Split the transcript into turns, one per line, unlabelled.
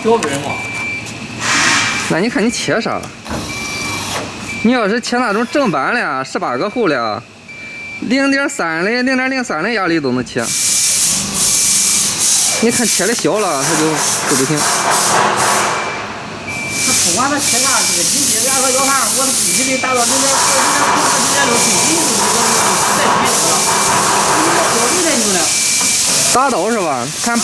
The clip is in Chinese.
小根嘛。
那你看你切啥？你要是切那种正版的，18个厚的，0.3的、0.03的压力都能切。你看切的小了，它就不行。
它不管它切啥，这个机器，比方说要啥，我必须得达到0.4、0.5、0.6最低，再低了，你这标准才牛呢。
达到是吧？看保。